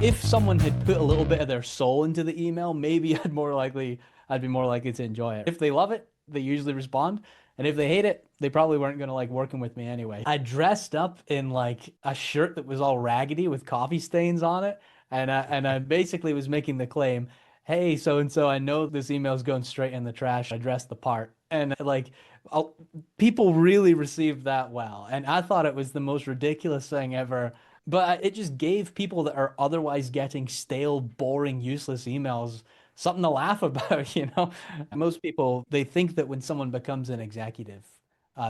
If someone had put a little bit of their soul into the email, maybe I'd be more likely to enjoy it. If they love it, they usually respond. And if they hate it, they probably weren't going to like working with me anyway. I dressed up in like a shirt that was all raggedy with coffee stains on it. And I basically was making the claim, hey, so and so, I know this email's going straight in the trash. I dressed the part. And like, I'll, people really received that well. And I thought it was the most ridiculous thing ever, but it just gave people that are otherwise getting stale, boring, useless emails something to laugh about, you know? Most people, they think that when someone becomes an executive,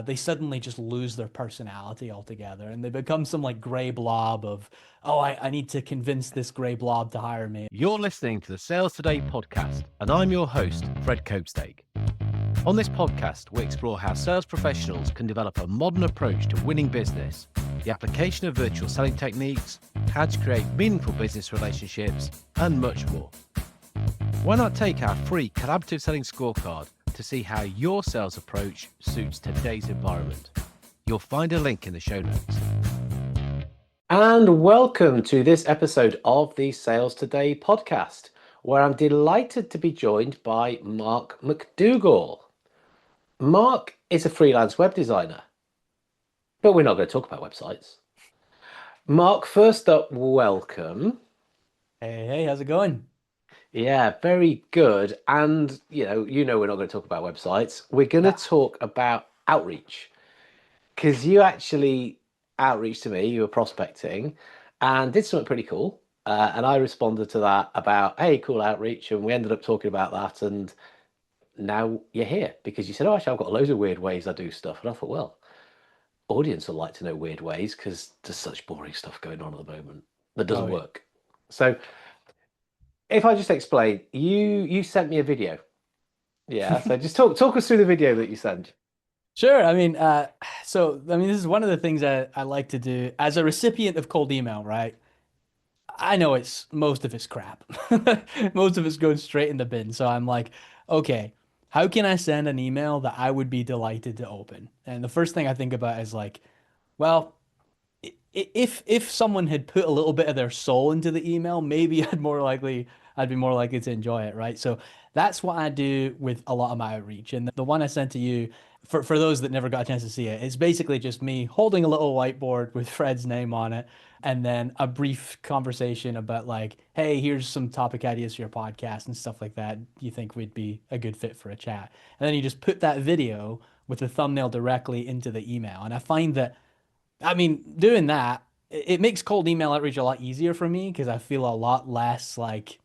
they suddenly just lose their personality altogether and they become some like gray blob of, oh, I need to convince this gray blob to hire me. You're listening to the Sales Today podcast, and I'm your host, Fred Copestake. On this podcast, we explore how sales professionals can develop a modern approach to winning business, the application of virtual selling techniques, how to create meaningful business relationships, and much more. Why not take our free collaborative selling scorecard to see how your sales approach suits today's environment? You'll find a link in the show notes. And welcome to this episode of the Sales Today podcast, where I'm delighted to be joined by Marc McDougall. Marc is a freelance web designer, but we're not going to talk about websites. Marc, first up, welcome. Hey, how's it going? Yeah, very good. And you know, we're not going to talk about websites. We're going to Yeah. talk about outreach, because you actually outreached to me, you were prospecting, and did something pretty cool. And I responded to that about, hey, cool outreach, and we ended up talking about that. And now you're here because you said, oh, actually, I've got loads of weird ways I do stuff. And I thought, well, audience would like to know weird ways because there's such boring stuff going on at the moment that Oh, doesn't yeah. work. So if I just explain, you sent me a video. Yeah, so just talk us through the video that you sent. Sure. I mean, this is one of the things that I like to do as a recipient of cold email, right? I know it's most of it's crap. Most of it's going straight in the bin. So I'm like, okay, how can I send an email that I would be delighted to open? And the first thing I think about is like, well, if someone had put a little bit of their soul into the email, maybe I'd be more likely to enjoy it, right? So that's what I do with a lot of my outreach. And the one I sent to you, for those that never got a chance to see it, it's basically just me holding a little whiteboard with Fred's name on it, and then a brief conversation about like, hey, here's some topic ideas for your podcast and stuff like that. You think we'd be a good fit for a chat? And then you just put that video with the thumbnail directly into the email. And I find that, I mean, doing that, it makes cold email outreach a lot easier for me because I feel a lot less like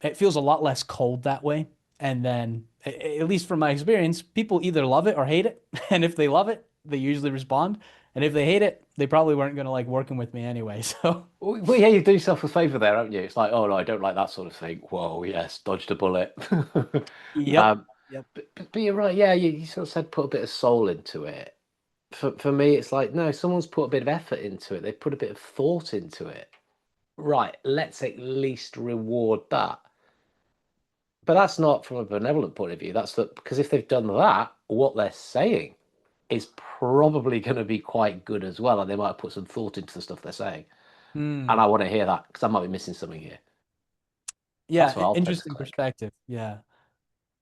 it feels a lot less cold that way. And then, at least from my experience, people either love it or hate it. And if they love it, they usually respond. And if they hate it, they probably weren't going to like working with me anyway. So, Well, yeah, you do yourself a favor there, haven't you? It's like, oh no, I don't like that sort of thing. Whoa, yes, dodged a bullet. yep. um, Yep. but you're right. Yeah, you sort of said put a bit of soul into it. For me, it's like, no, someone's put a bit of effort into it. They put a bit of thought into it. Right, let's at least reward that. But that's not from a benevolent point of view. That's because if they've done that, what they're saying is probably going to be quite good as well, and they might have put some thought into the stuff they're saying. And Hmm. I want to hear that because I might be missing something here. That's Yeah. what I'll tend to Interesting click. perspective. Yeah.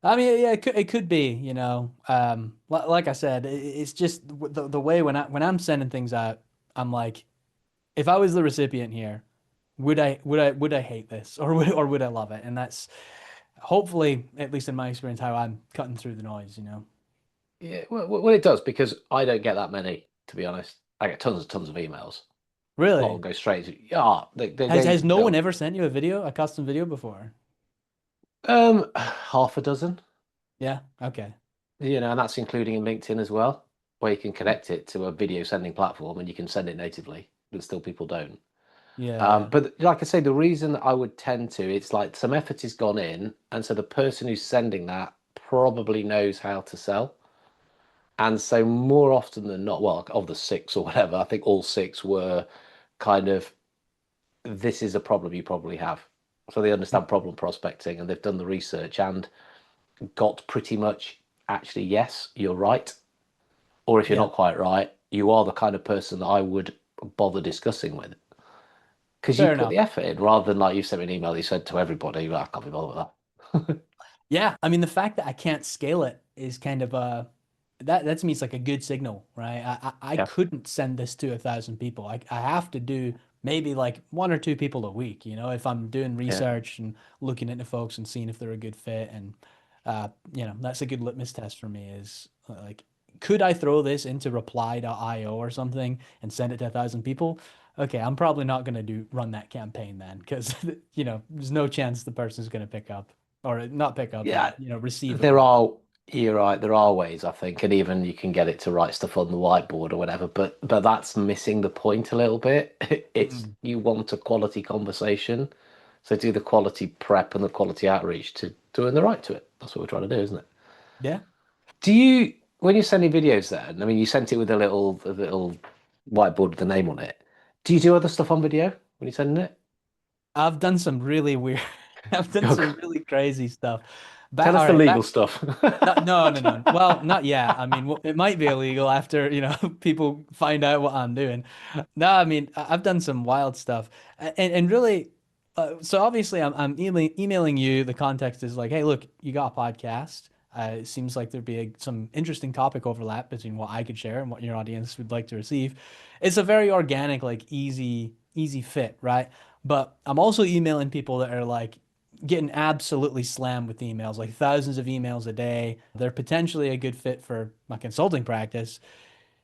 I mean, yeah, it could be, you know, like I said, it's just the way when I'm sending things out, I'm like, if I was the recipient here, would I hate this or would I love it? And that's hopefully, at least in my experience, how I'm cutting through the noise, you know. Yeah, well, it does because I don't get that many, to be honest. I get tons of emails. A lot of them Really? go straight to, yeah, Has they no one go, ever sent you a video, a custom video before? half a dozen, Yeah. Okay. and that's including in LinkedIn as well, where you can connect it to a video sending platform and you can send it natively, but still people don't. Yeah, yeah. But like I say, the reason I would tend to, it's like some effort has gone in, and so the person who's sending that probably knows how to sell. And so more often than not, well, of the six or whatever, I think all six were kind of, this is a problem you probably have. So they understand problem prospecting and they've done the research and got pretty much actually, yes, you're right. Or if you're Yeah. not quite right, you are the kind of person that I would bother discussing with. because you Fair put enough. the effort in rather than like you sent me an email that you sent to everybody. Well, I can't be bothered with that. Yeah, I mean the fact that I can't scale it is kind of that to me it's like a good signal, right? I Yeah, couldn't send this to 1,000 people. I have to do maybe like one or two people a week, if I'm doing yeah. research and looking into folks and seeing if they're a good fit. And that's a good litmus test for me is like, could I throw this into reply.io or something and send it to 1,000 people? Okay, I'm probably not gonna do run that campaign then because there's no chance the person's gonna pick up or not pick up, but Yeah, receive it there well. are, you're right, there are ways, I think, and even you can get it to write stuff on the whiteboard or whatever, but that's missing the point a little bit. It's Mm. you want a quality conversation. So do the quality prep and the quality outreach to doing the right to it. That's what we're trying to do, isn't it? Yeah, Do you, when you're sending videos then, I mean, you sent it with a little whiteboard with the name on it. Do you do other stuff on video when you're sending it? I've done some really weird, I've done some really crazy stuff. Tell us All the right, legal back. stuff. No, no, no, no. Well, not yet. I mean, it might be illegal after, people find out what I'm doing. No, I mean, I've done some wild stuff. And really, so obviously I'm emailing you. The context is like, hey, look, you got a podcast. It seems like there'd be some interesting topic overlap between what I could share and what your audience would like to receive. It's a very organic, like easy fit, right? But I'm also emailing people that are like, getting absolutely slammed with emails, like thousands of emails a day. They're potentially a good fit for my consulting practice.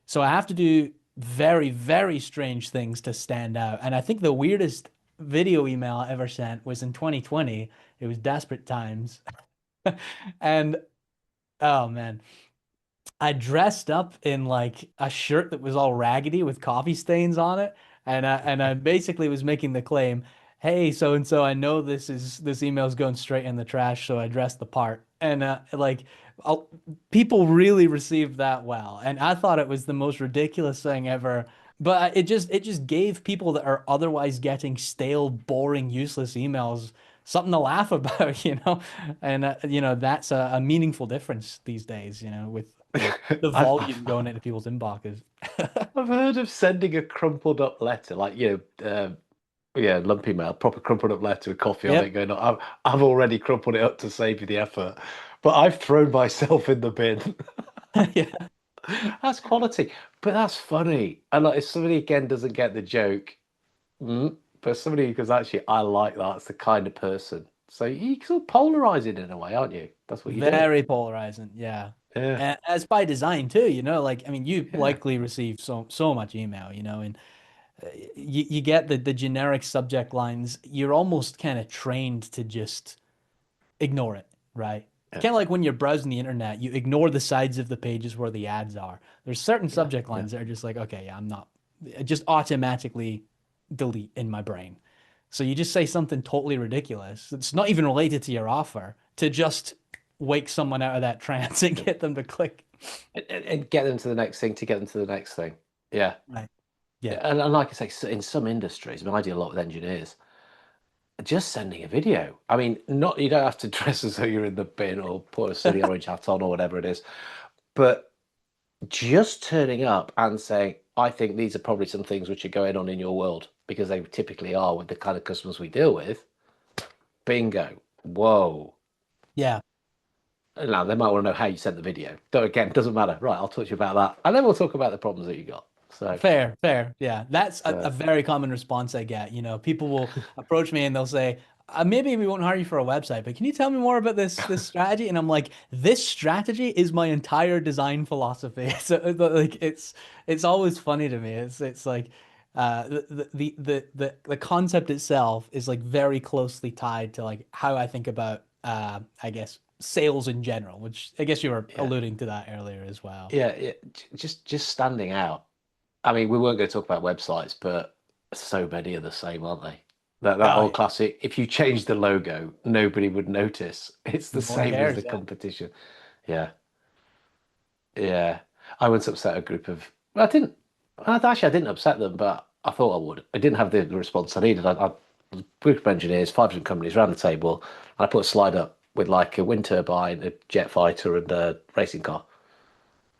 So I have to do very, very strange things to stand out. And I think the weirdest video email I ever sent was in 2020. It was desperate times. And oh man, I dressed up in like a shirt that was all raggedy with coffee stains on it, and I basically was making the claim, "Hey, so and so, I know this email's going straight in the trash, so I dressed the part." And like, I'll, people really received that well, and I thought it was the most ridiculous thing ever. But it just gave people that are otherwise getting stale, boring, useless emails something to laugh about, and that's a meaningful difference these days, with the I've, volume I've going into people's inboxes. I've heard of sending a crumpled up letter, like yeah, lumpy mail, proper crumpled up letter with coffee on it, Yep. going, I've already crumpled it up to save you the effort, but I've thrown myself in the bin. Yeah. That's quality, but that's funny. And like, if somebody again doesn't get the joke, but somebody who goes, actually, I like that. It's the kind of person. So you sort of polarizing in a way, aren't you? That's what you're doing. Very polarizing. Yeah. Yeah, And as by design too, like I mean, you yeah, likely receive so much email, and you get the generic subject lines. You're almost kind of trained to just ignore it, right? yeah, Kind of like when you're browsing the internet, you ignore the sides of the pages where the ads are. There's certain yeah, subject yeah. lines that are just like, okay, yeah, I'm not, just automatically delete in my brain. So you just say something totally ridiculous. It's not even related to your offer to just wake someone out of that trance and get them to click. And get them to the next thing to get them to the next thing. Yeah. Right. Yeah. And like I say, in some industries, I mean, I do a lot with engineers, just sending a video. I mean, not you don't have to dress as though you're in the bin or put a silly orange hat on or whatever it is, but just turning up and saying, I think these are probably some things which are going on in your world because they typically are with the kind of customers we deal with. Bingo. Whoa. Yeah. Now they might want to know how you sent the video. Though again, doesn't matter. Right, I'll talk to you about that. And then we'll talk about the problems that you got. So, Fair, fair. Yeah. That's a so very common response I get. People will approach me and they'll say, maybe we won't hire you for a website, but can you tell me more about this strategy? And I'm like, this strategy is my entire design philosophy. So like it's always funny to me. It's like the concept itself is like very closely tied to like how I think about I guess sales in general, which I guess you were yeah. alluding to that earlier as well. Yeah, yeah. Just standing out. I mean, we weren't going to talk about websites, but so many are the same, aren't they? That Oh old yeah. classic, if you change the logo, nobody would notice. It's the No one same as the cares. Yeah. competition. Yeah. Yeah. I once upset a group of, well, I didn't, actually, I didn't upset them, but I thought I would. I didn't have the response I needed. A group of engineers, 500 companies around the table, and I put a slide up with like a wind turbine, a jet fighter, and a racing car.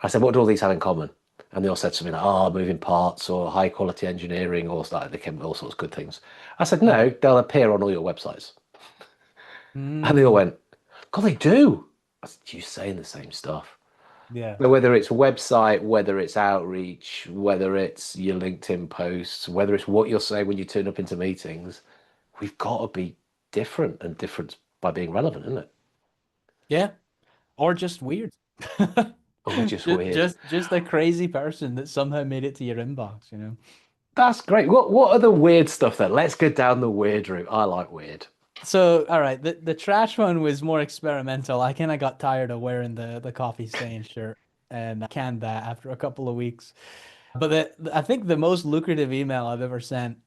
I said, what do all these have in common? and they all said something like, "Oh, moving parts or high quality engineering," or like they came with all sorts of good things. I said, "No, Uh-huh. they'll appear on all your websites," and they all Mm, went, "God, they do." I said, "You saying the same stuff?" yeah. So whether it's website, whether it's outreach, whether it's your LinkedIn posts, whether it's what you're saying when you turn up into meetings, we've got to be different and different by being relevant, isn't it? Yeah. Or just weird. Or just Just weird. just just a crazy person that somehow made it to your inbox, you know. That's great. What are the weird stuff then? Let's go down the weird route. I like weird. So, all right, the trash one was more experimental. I kind of got tired of wearing the coffee stain shirt and I canned that after a couple of weeks. But I think the most lucrative email I've ever sent,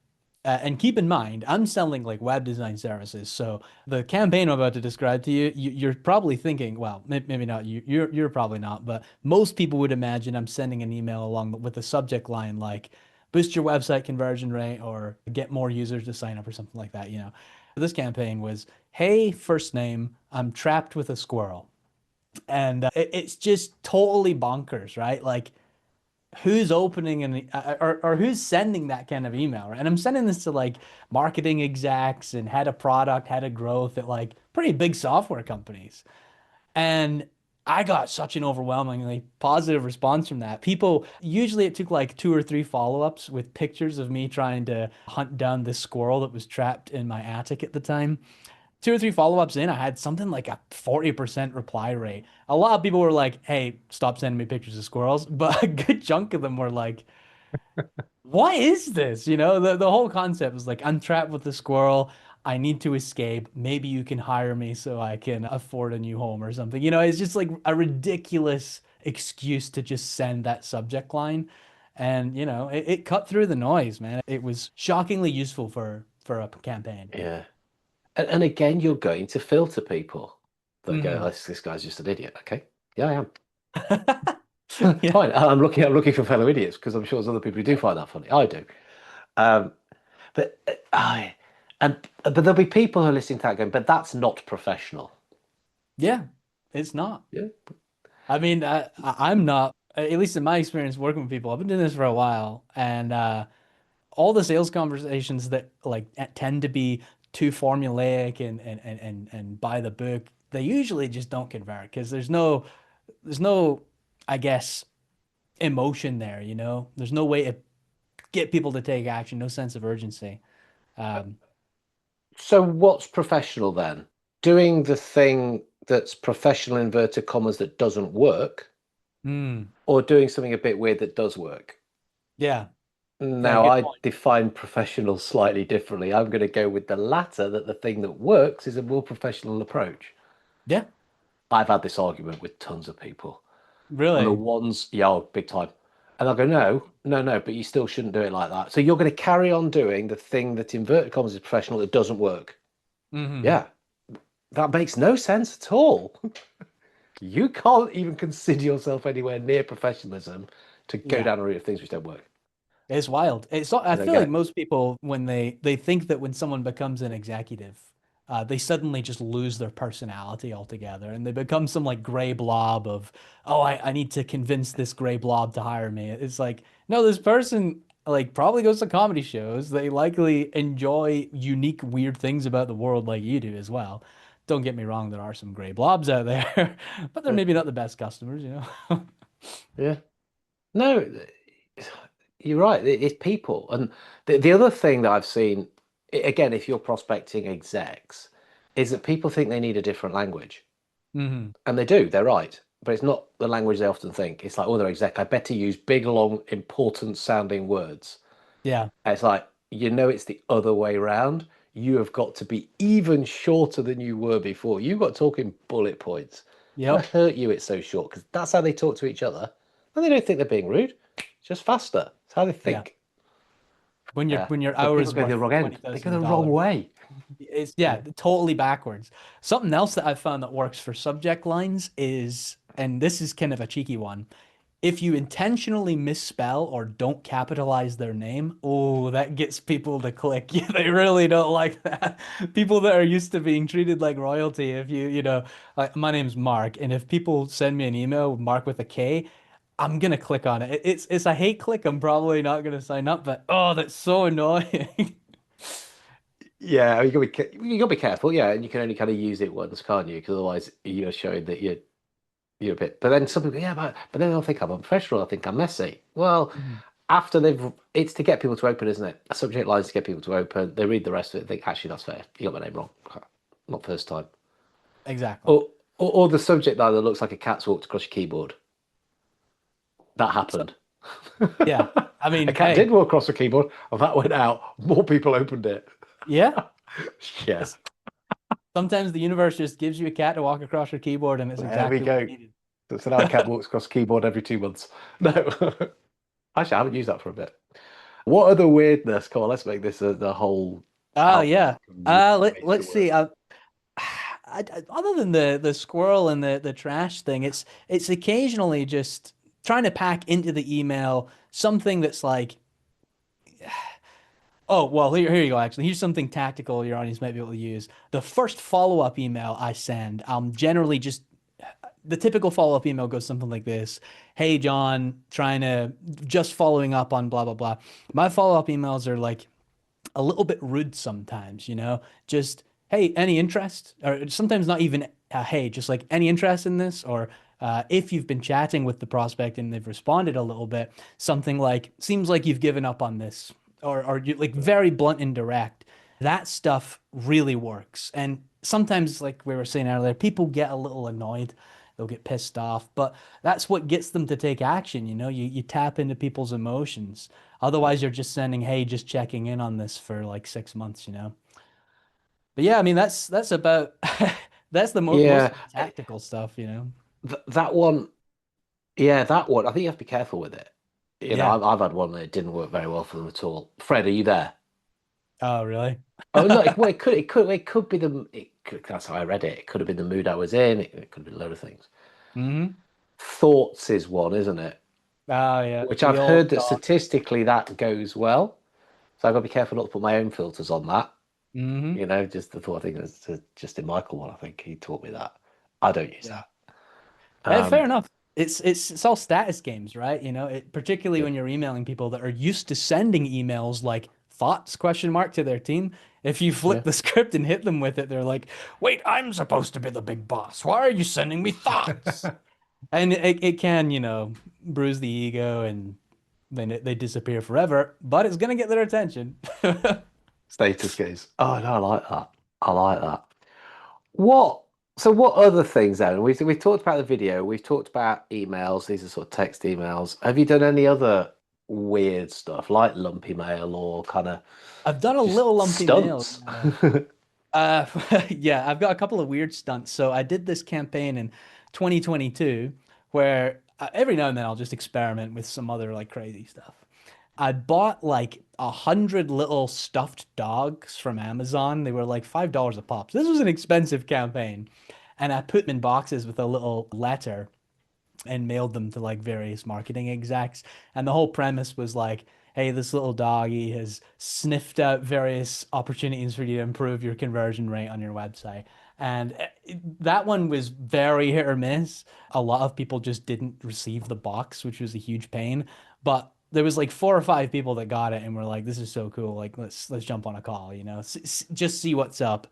and keep in mind, I'm selling like web design services. So the campaign I'm about to describe to you, you're probably thinking, well, maybe not you, you're probably not, but most people would imagine I'm sending an email along with a subject line like boost your website conversion rate or get more users to sign up or something like that, you know. This campaign was, hey, first name, I'm trapped with a squirrel. And it's just totally bonkers, right? Like who's opening or who's sending that kind of email, right? And I'm sending this to like marketing execs and head of product, head of growth at like pretty big software companies. And I got such an overwhelmingly positive response from that. People, usually it took like two or three follow-ups with pictures of me trying to hunt down this squirrel that was trapped in my attic at the time. Two or three follow-ups in, I had something like a 40% reply rate. A lot of people were like, hey, stop sending me pictures of squirrels. But a good chunk of them were like, what is this? You know, the whole concept was like, I'm trapped with a squirrel. I need to escape. Maybe you can hire me so I can afford a new home or something. You know, it's just like a ridiculous excuse to just send that subject line. And, you know, it cut through the noise, man. It was shockingly useful for a campaign. Yeah. And again, you're going to filter people. They go, Hmm. oh, this guy's just an idiot. Okay. Yeah, I am. Yeah. Fine. I'm looking for fellow idiots because I'm sure there's other people who do find that funny. I do. Um, but I but there'll be people who are listening to that going, but that's not professional. Yeah, it's not. Yeah. I mean, I'm not, at least in my experience working with people, I've been doing this for a while, and all the sales conversations that like tend to be too formulaic and by the book, they usually just don't convert because there's no, I guess, emotion there, you know? There's no way to get people to take action, no sense of urgency. Um, So what's professional then? Doing the thing that's professional inverted commas that doesn't work, hmm, or doing something a bit weird that does work? yeah, yeah, Now, good I point. define professional slightly differently. I'm going to go with the latter, that the thing that works is a more professional approach. Yeah, I've had this argument with tons of people. And the really. ones, yeah, oh, big time. And I'll go, no, no, no, but you still shouldn't do it like that. So you're going to carry on doing the thing that inverted commas is professional that doesn't work. Hmm. Yeah, that makes no sense at all. You can't even consider yourself anywhere near professionalism to go Yeah. down a route of things which don't work. It's wild. I I don't feel get like it. most people when they think that when someone becomes an executive, they suddenly just lose their personality altogether and they become some like gray blob of, oh, I need to convince this gray blob to hire me. It's like, no, this person like probably goes to comedy shows. They likely enjoy unique, weird things about the world like you do as well. Don't get me wrong, there are some gray blobs out there, but they're Yeah. maybe not the best customers, you know? Yeah. No, you're right. It's people. And the other thing that I've seen, again, if you're prospecting execs, is that people think they need a different language. Hmm. And they do, they're right. But it's not the language they often think. It's like, oh, they're exec. I better use big, long, important sounding words. Yeah. And it's like, it's the other way round. You have got to be even shorter than you were before. You've got to talk in bullet points. It's going to Yep. hurt you, it's so short, because that's how they talk to each other. And they don't think they're being rude. It's just faster. It's how they Yeah. think. When your Yeah. when your But hour people is go the worth wrong twenty end. They go thousand the wrong dollars. way. It's yeah, Yeah. totally backwards. Something else that I've found that works for subject lines is, and this is kind of a cheeky one, if you intentionally misspell or don't capitalize their name, oh, that gets people to click. Yeah, they really don't like that. People that are used to being treated like royalty, if you know, like my name's Mark, and if people send me an email with Mark with a K, I'm gonna click on it. It's a hate click. I'm probably not gonna sign up, but oh, that's so annoying. Yeah, you gotta be careful. Yeah, and you can only kind of use it once, can't you? Because otherwise, you're showing that you're a bit. But then some people, yeah, but then they'll think I'm unprofessional. I think I'm messy. Well, Mhm. after it's to get people to open, isn't it? A subject line is to get people to open. They read the rest of it and think, actually, that's fair. You got my name wrong. Not first time. Exactly. Or the subject line that looks like a cat's walked across your keyboard. That So happened. yeah, I A mean, cat hey, did walk across the keyboard, and that went out. More people opened it. yeah. Yeah, It's, sometimes the universe just gives you a cat to walk across your keyboard, and it's there we exactly what go. you needed. So now a cat walks across the keyboard every 2 months. No, actually, I haven't used that for a bit. What other weirdness? Come on, let's make this the whole Oh album yeah. ways to Let's work. see. Other than the squirrel and the trash thing, it's occasionally just trying to pack into the email something that's like, oh well, here you go. Actually, here's something tactical your audience might be able to use. The first follow-up email I send, generally just the typical follow-up email goes something like this. Hey John, trying to just following up on blah blah blah. My follow-up emails are like a little bit rude sometimes, just, hey, any interest? Or sometimes not even, hey, just like any interest in this? Or if you've been chatting with the prospect and they've responded a little bit, something like, seems like you've given up on this, or you like very blunt and direct. That stuff really works. And sometimes, like we were saying earlier, people get a little annoyed. They'll get pissed off, but that's what gets them to take action. You tap into people's emotions. Otherwise, you're just sending, hey, just checking in on this for like 6 months. But yeah, I mean, that's about that's the mo most Yeah, of the tactical stuff. that one. Yeah, that one. I think you have to be careful with it. Yeah. I've had one that didn't work very well for them at all. Fred, are you there? Oh, really? Oh no, well, it could be that's how I read it. It could have been the mood I was in. It could have been a load of things. Hmm. Thoughts is one, isn't it? Oh, yeah. Which The I've old heard that dog. statistically that goes well. So I've got to be careful not to put my own filters on that. Hmm. Just the thought. I think it's just in Michael one. I think he taught me that. I don't use Yeah. that. Fair Um, enough. It's all status games, right? Particularly yeah, when you're emailing people that are used to sending emails like thoughts question mark to their team. If you flip yeah. the script and hit them with it, they're like, "Wait, I'm supposed to be the big boss. Why are you sending me thoughts?" And it can, bruise the ego and then they disappear forever, but it's gonna get their attention. Status goes. Oh no, I like that. I like that. What? So what other things then? We've talked about the video. We've talked about emails. These are sort of text emails. Have you done any other weird stuff like lumpy mail or kind of I've done a just little lumpy mail. stunts? Yeah. Uh, yeah, I've got a couple of weird stunts. So I did this campaign in 2022 where every now and then I'll just experiment with some other like crazy stuff. I bought like 100 little stuffed dogs from Amazon. They were like $5 a pop. So this was an expensive campaign. And I put them in boxes with a little letter and mailed them to like various marketing execs. And the whole premise was like, hey, this little doggy has sniffed out various opportunities for you to improve your conversion rate on your website. And that one was very hit or miss. A lot of people just didn't receive the box, which was a huge pain. But there was like 4 or 5 people that got it and were like, "This is so cool! Like, let's jump on a call, just see what's up."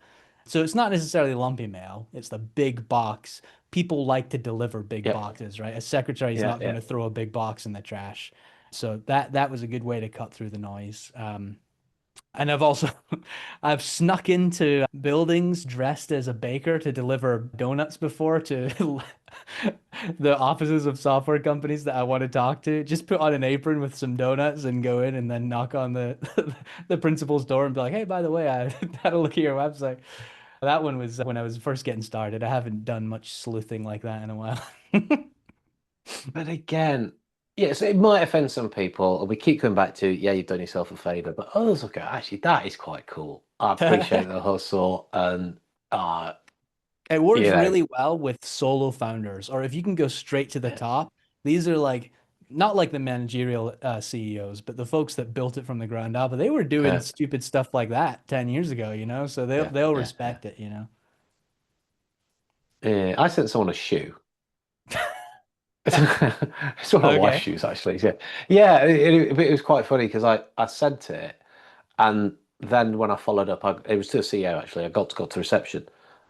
So it's not necessarily lumpy mail; it's the big box. People like to deliver big Yep. boxes, right? A secretary is Yeah, not going yeah. to throw a big box in the trash. So that was a good way to cut through the noise. And I've also I've snuck into buildings dressed as a baker to deliver donuts before to the offices of software companies that I want to talk to. Just put on an apron with some donuts and go in and then knock on the the principal's door and be like, "Hey, by the way, I had a look at your website." That one was when I was first getting started. I haven't done much sleuthing like that in a while. But again, yes, it might offend some people, and we keep coming back to, yeah, you've done yourself a favor, but others will go, actually, that is quite cool. I appreciate the hustle, and uh, It you works know, really well with solo founders, or if you can go straight to the yeah, top. These are like not like the managerial CEOs, but the folks that built it from the ground up. But they were doing yeah, stupid stuff like that 10 years ago, so they'll yeah, they'll yeah, yeah. respect it. Yeah, I sent someone a shoe. It's one of my wife's Okay. shoes, actually. Yeah, yeah. It was quite funny because I sent it, and then when I followed up, it was to the CEO actually. I got to reception,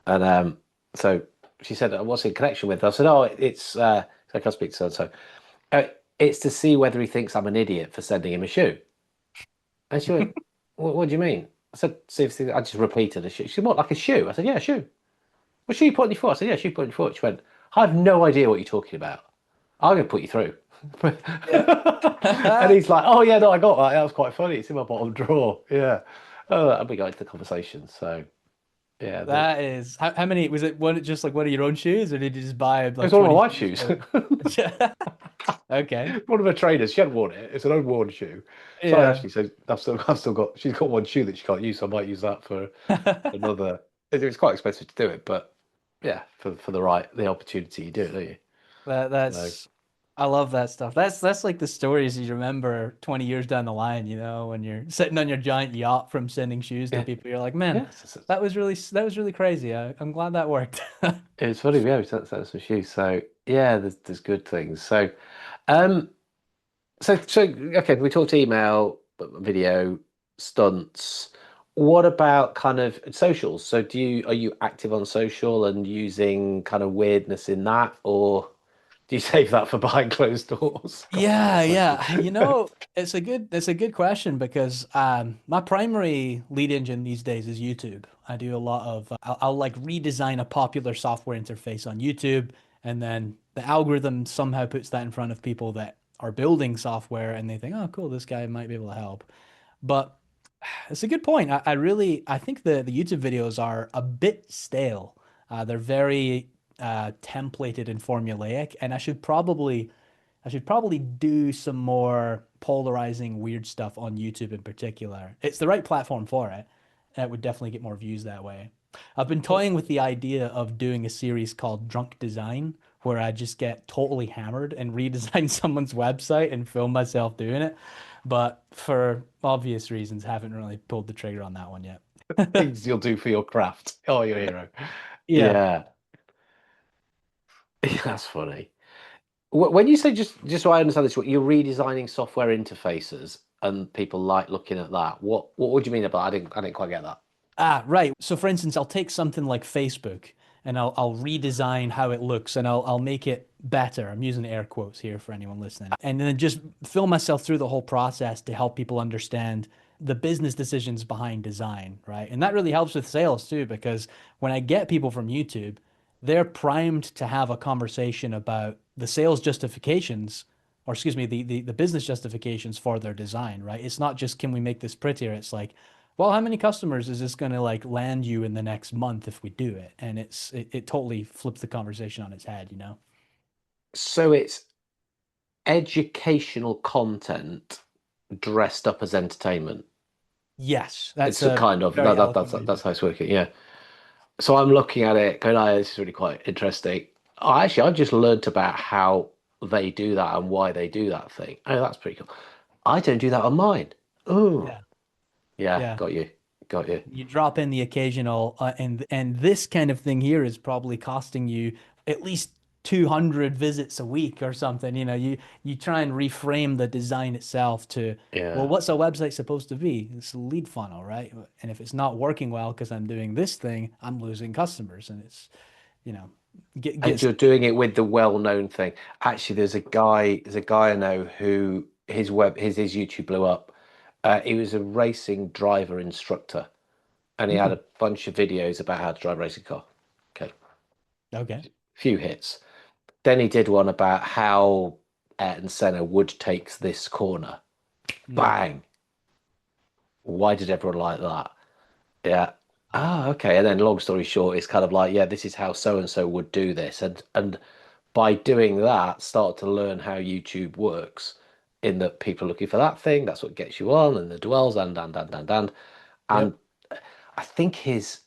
and so she said, "What's in connection with?" I said, "Oh, it's I can speak to so and so. It's to see whether he thinks I'm an idiot for sending him a shoe." And she went, what do you mean?" I said, "See if I just repeated the shoe." She said, "What, like a shoe?" I said, "Yeah, a shoe." "What shoe you put on your foot?" I said, "Yeah, shoe put on your foot." She went, "I have no idea what you're talking about. I'm going to put you through." Yeah. And he's like, "Oh yeah, no, I got that. That was quite funny. It's in my bottom drawer." Yeah. Oh, and we got into the conversation. So yeah, That is how many was it one just like one of your own shoes or did you just buy like it's one of my 20 wife's shoes shoes. for Okay. One of her trainers. She hadn't worn it. It's an unworn shoe. So I Yeah. actually said, I've still got. She's got one shoe that she can't use, so I might use that for another. It's quite expensive to do it, but yeah, for the opportunity, you do it, don't you? So That's I love that stuff. That's like the stories you remember 20 years down the line, you know, when you're sitting on your giant yacht from sending shoes to yeah, people. You're like, man, yeah. that was really crazy. I'm glad that worked. It's funny. Yeah, we sent some shoes. So yeah, there's good things. Um, so okay, we talked email, video, stunts. What about kind of socials? So are you active on social and using kind of weirdness in that, or do you save that for behind closed doors? God, that's a Yeah, weird question. yeah. It's a good question because my primary lead engine these days is YouTube. I do a lot of I'll like redesign a popular software interface on YouTube, and then the algorithm somehow puts that in front of people that are building software, and they think, oh, cool, this guy might be able to help. But it's a good point. I think the YouTube videos are a bit stale. They're very templated and formulaic, and I should probably do some more polarizing weird stuff on YouTube in particular. It's the right platform for it. And it would definitely get more views that way. I've been Well, toying with the idea of doing a series called Drunk Design, where I just get totally hammered and redesign someone's website and film myself doing it. But for obvious reasons, haven't really pulled the trigger on that one yet. things you'll do for your craft. Oh, your hero. Yeah. Yeah, that's funny. When you say just so I understand this, you're redesigning software interfaces and people like looking at that. What would you mean about? I didn't quite get that. Ah, right. So for instance, I'll take something like Facebook and I'll redesign how it looks and I'll make it better. I'm using air quotes here for anyone listening. And then just film myself through the whole process to help people understand the business decisions behind design, right? And that really helps with sales too, because when I get people from YouTube, they're primed to have a conversation about the sales justifications, or excuse me, the business justifications for their design, right? It's not just can we make this prettier? It's like, well, how many customers is this going to like land you in the next month if we do it? And it totally flips the conversation on its head, you know? So it's educational content dressed up as entertainment. Yes, that's It's a a kind of very that's eloquent way to that's put how it's working. Yeah. So I'm looking at it, going, "Oh, this is really quite interesting." I've just learnt about how they do that and why they do that thing. Oh, that's pretty cool. I don't do that on mine. it. Oh, Yeah, yeah, yeah. got you. You drop in the occasional, and this kind of thing here is probably costing you at least 200 visits a week or something. You know, you try and reframe the design itself to, well, Yeah. what's a website supposed to be? It's a lead funnel, right? And if it's not working well because I'm doing this thing, I'm losing customers, and it's, you know, get And gets you're doing it with the well-known thing. Actually, there's a guy I know who his YouTube blew up. He was a racing driver instructor, and he had Hmm, a bunch of videos about how to drive a racing car. Okay, okay. few hits. Then he did one about how Ayrton Senna would takes this corner. Hmm. Bang! Why did everyone like that? Yeah. Ah, okay. And then long story short, it's kind of like, yeah, this is how so and so would do this. And by doing that, start to learn how YouTube works in that people are looking for that thing, that's what gets you on, and the dwells and. And Yep. I think his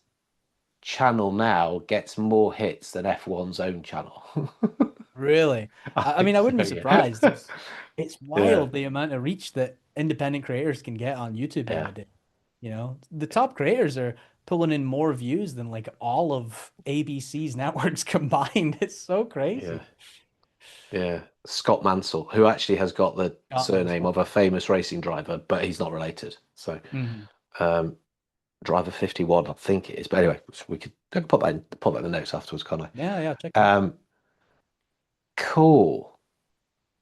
channel now gets more hits than F1's own channel. Really? I I think mean, I wouldn't so, be yeah. surprised. It's Yeah. wild the amount of reach that independent creators can get on YouTube Yeah. nowadays. You know, the top creators are pulling in more views than like all of ABC's networks combined. It's so Yeah. crazy. Yeah, Scott Mansell, who actually has got the Got surname Mansell. of a famous racing driver, but he's not related. So, Hmm. um, driver 51, I think it is. But anyway, I can put that in the notes afterwards, can't Yeah, yeah, check I? him out. Cool,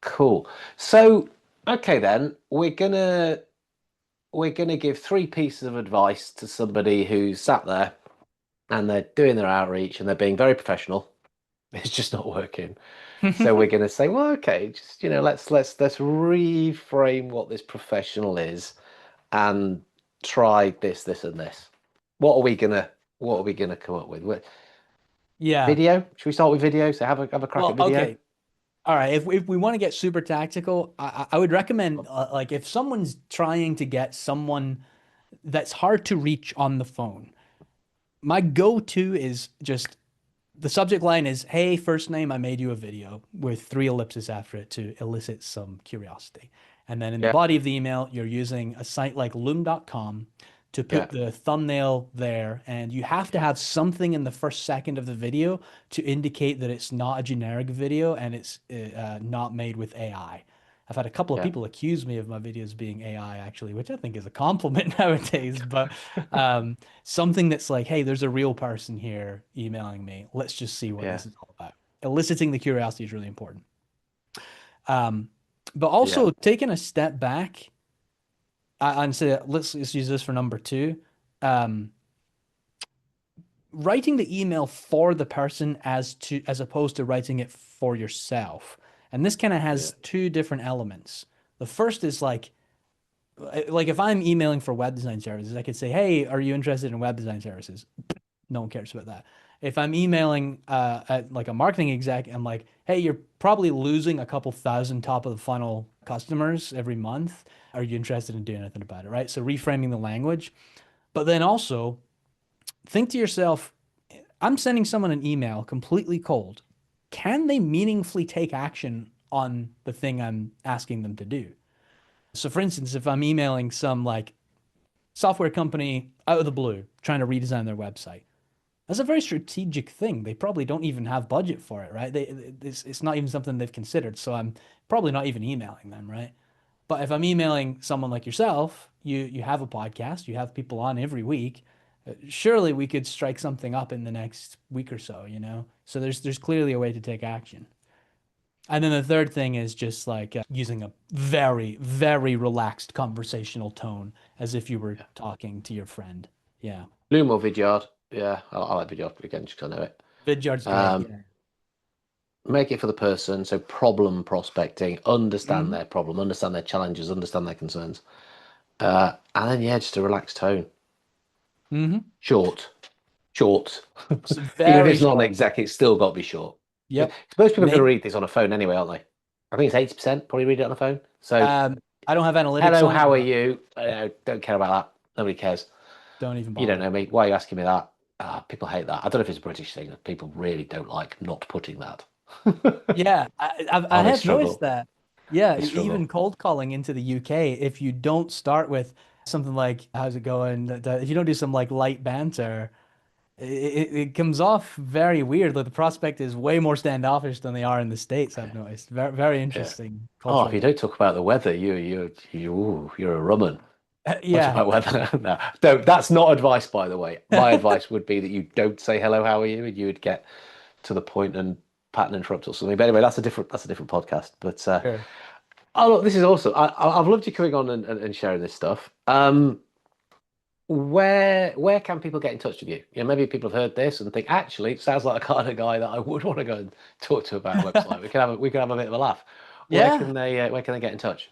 cool. So, okay then, we're gonna give three pieces of advice to somebody who's sat there and they're doing their outreach and they're being very professional. It's just not working. So we're going to say, well, okay, just let's reframe what this professional is and try this, this, and this. What are we gonna What are we gonna come up with? Yeah. Video? Should we start with video? So have a crack at Well, video. okay. All right. If we want to get super tactical, I would recommend like if someone's trying to get someone that's hard to reach on the phone, my go-to is just the subject line is, "Hey, first name, I made you a video," with three ellipses after it to elicit some curiosity. And then in the Yeah, body of the email, you're using a site like loom.com to yeah, put the thumbnail there. And you have to have something in the first second of the video to indicate that it's not a generic video and it's not made with AI. I've had a couple of yeah, people accuse me of my videos being AI, actually, which I think is a compliment nowadays. But something that's like, hey, there's a real person here emailing me. Let's just see what yeah, this is all about. Eliciting the curiosity is really important. Um, but yeah, also taking a step back and say, let's use this for number two. Um, Writing the email for the person as opposed to writing it for yourself. And this kind of yeah, has two different elements. The first is like if I'm emailing for web design services, I could say, "Hey, are you interested in web design services?" No one cares about that. If I'm emailing at like a marketing exec, I'm like, "Hey, you're probably losing a couple thousand top of the funnel customers every month. Are you interested in doing anything about it?" Right? So reframing the language, but then also think to yourself, I'm sending someone an email completely cold. Can they meaningfully take action on the thing I'm asking them to do? So, for instance, if I'm emailing some like software company out of the blue trying to redesign their website, that's a very strategic thing. They probably don't even have budget for it, right? It's not even something they've considered. So I'm probably not even emailing them, right? But if I'm emailing someone like yourself, you have a podcast, you have people on every week. Surely we could strike something up in the next week or so, you know? So there's clearly a way to take action. And then the third thing is just like using a very, very relaxed conversational tone as if you were yeah. talking to your friend. Yeah. Loom or Vidyard? Yeah, I like Vidyard again, just 'cause I know it. Vidyard's great. Um, Yeah. make it for the person. So problem prospecting, understand Hmm. their problem, understand their challenges, understand their concerns. And then yeah, just a relaxed tone. Hmm. Short, short. It's Even if very it's not an short. exec, it's still got to be short. Yep. Most people are going to Make read this on a phone anyway, aren't they? I think it's 80% probably read it on a phone. So, I don't have analytics hello, on it, how are but you? Don't care about that. Nobody cares. don't even You don't bother. know me. Why are you asking me that? People hate that. I don't know if it's a British thing. People really don't like not putting that. Yeah, I Oh, they have noticed struggle. that. Yeah, They even struggle. cold calling into the UK, if you don't start with something like "How's it going?" If you don't do some like light banter, it comes off very weird. Like the prospect is way more standoffish than they are in the States, I've noticed. Very, very Yeah. interesting Oh, if cultural you difference. don't talk about the weather, you're a rumman. Much Yeah. about weather. No, that's not advice, by the way. My advice would be that you don't say hello, how are you, and you would get to the point and pattern interrupt or something. But anyway, that's a different podcast. But Sure. oh look, this is awesome. I've loved you coming on and sharing this stuff. Where can people get in touch with you? You know, maybe people have heard this and think, actually, it sounds like the kind of guy that I would want to go and talk to about a website. We can have a bit of a laugh. Yeah. Where can they get in touch?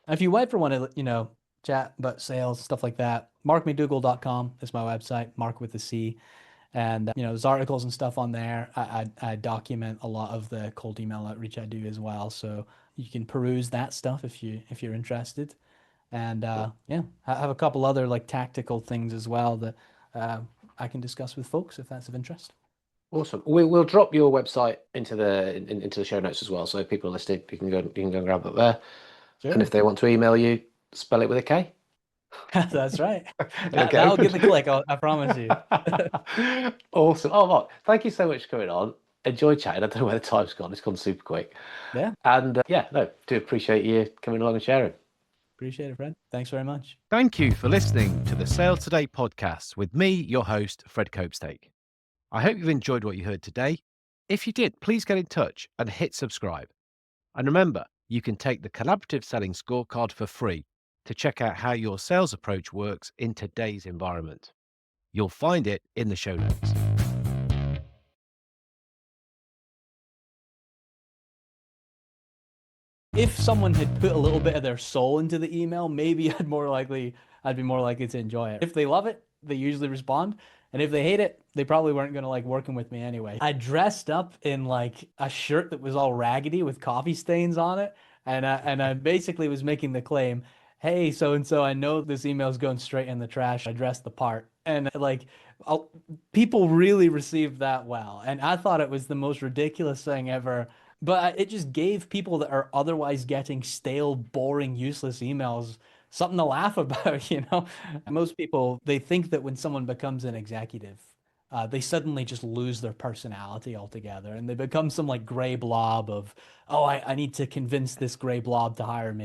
If you ever want to, chat about sales, stuff like that, markmcdougall.com is my website, Mark with the C. And there's articles and stuff on there. I document a lot of the cold email outreach I do as well, so you can peruse that stuff if you're interested. And yeah, I have a couple other like tactical things as well that uh, I can discuss with folks if that's of interest. Awesome. We'll drop your website into the show notes as well. So if people are listening, you can go and grab that there. And if Sure, they want to email you, spell it with a K. that's right. It'll get That'll get opened. the click. I promise you. Awesome. Oh, Mark, thank you so much for coming on. enjoyed chatting. I don't know where the time's gone. It's gone super quick. Yeah, And yeah, no, do appreciate you coming along and sharing. appreciate it, friend. Thanks very much. Thank you for listening to the Sales Today podcast with me, your host, Fred Copestake. I hope you've enjoyed what you heard today. If you did, please get in touch and hit subscribe. And remember, you can take the collaborative selling scorecard for free to check out how your sales approach works in today's environment. You'll find it in the show notes. If someone had put a little bit of their soul into the email, maybe I'd be more likely to enjoy it. If they love it, they usually respond. And if they hate it, they probably weren't going to like working with me anyway. I dressed up in like a shirt that was all raggedy with coffee stains on it. And I basically was making the claim, hey, so and so, I know this email's going straight in the trash. I dressed the part. And like, I'll, people really received that well. And I thought it was the most ridiculous thing ever, but it just gave people that are otherwise getting stale, boring, useless emails something to laugh about, you know? Most people, they think that when someone becomes an executive, they suddenly just lose their personality altogether and they become some like gray blob of, oh, I need to convince this gray blob to hire me.